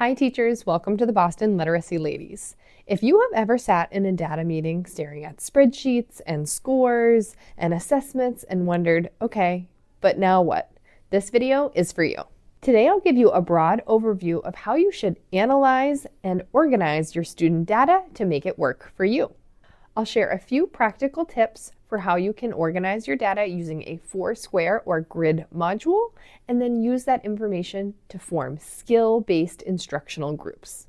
Hi teachers, welcome to the Boston Literacy Ladies. If you have ever sat in a data meeting staring at spreadsheets and scores and assessments and wondered, okay, but now what? This video is for you. Today I'll give you a broad overview of how you should analyze and organize your student data to make it work for you. I'll share a few practical tips for how you can organize your data using a Foursquare or grid module, and then use that information to form skill-based instructional groups.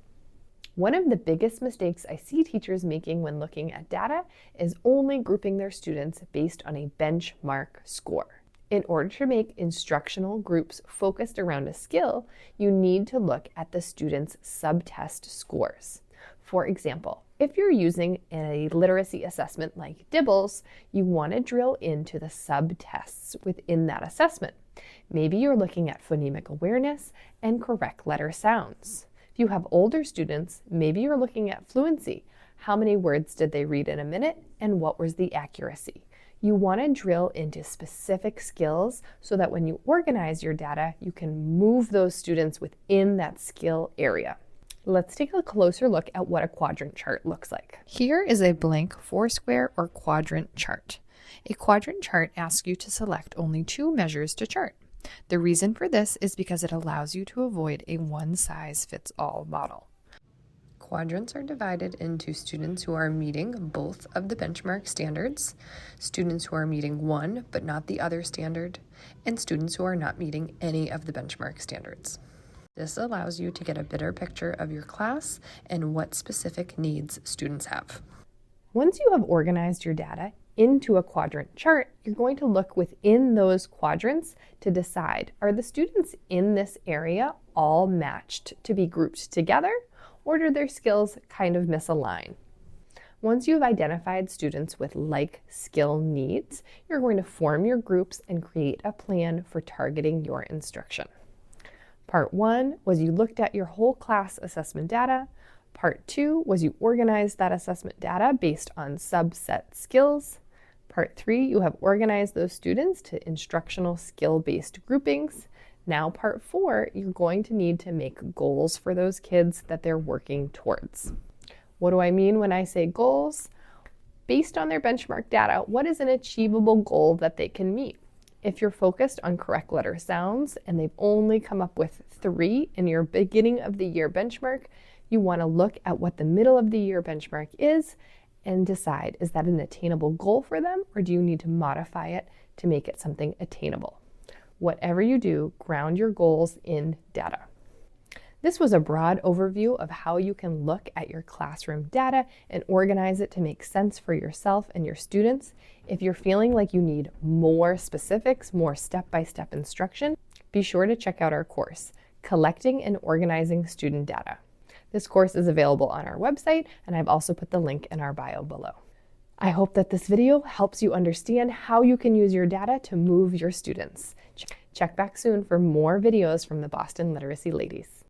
One of the biggest mistakes I see teachers making when looking at data is only grouping their students based on a benchmark score. In order to make instructional groups focused around a skill, you need to look at the students' subtest scores. For example, if you're using a literacy assessment like DIBELS, you want to drill into the subtests within that assessment. Maybe you're looking at phonemic awareness and correct letter sounds. If you have older students, maybe you're looking at fluency. How many words did they read in a minute and what was the accuracy? You want to drill into specific skills so that when you organize your data, you can move those students within that skill area. Let's take a closer look at what a quadrant chart looks like. Here is a blank Foursquare or quadrant chart. A quadrant chart asks you to select only two measures to chart. The reason for this is because it allows you to avoid a one-size-fits-all model. Quadrants are divided into students who are meeting both of the benchmark standards, students who are meeting one but not the other standard, and students who are not meeting any of the benchmark standards. This allows you to get a better picture of your class and what specific needs students have. Once you have organized your data into a quadrant chart, you're going to look within those quadrants to decide, are the students in this area all matched to be grouped together, or do their skills kind of misalign? Once you've identified students with like skill needs, you're going to form your groups and create a plan for targeting your instruction. Part 1 was you looked at your whole class assessment data. Part 2 was you organized that assessment data based on subset skills. Part 3, you have organized those students to instructional skill-based groupings. Now part 4, you're going to need to make goals for those kids that they're working towards. What do I mean when I say goals? Based on their benchmark data, what is an achievable goal that they can meet? If you're focused on correct letter sounds and they've only come up with 3 in your beginning of the year benchmark, you want to look at what the middle of the year benchmark is and decide, is that an attainable goal for them, or do you need to modify it to make it something attainable? Whatever you do, ground your goals in data. This was a broad overview of how you can look at your classroom data and organize it to make sense for yourself and your students. If you're feeling like you need more specifics, more step-by-step instruction, be sure to check out our course, Collecting and Organizing Student Data. This course is available on our website, and I've also put the link in our bio below. I hope that this video helps you understand how you can use your data to move your students. Check back soon for more videos from the Boston Literacy Ladies.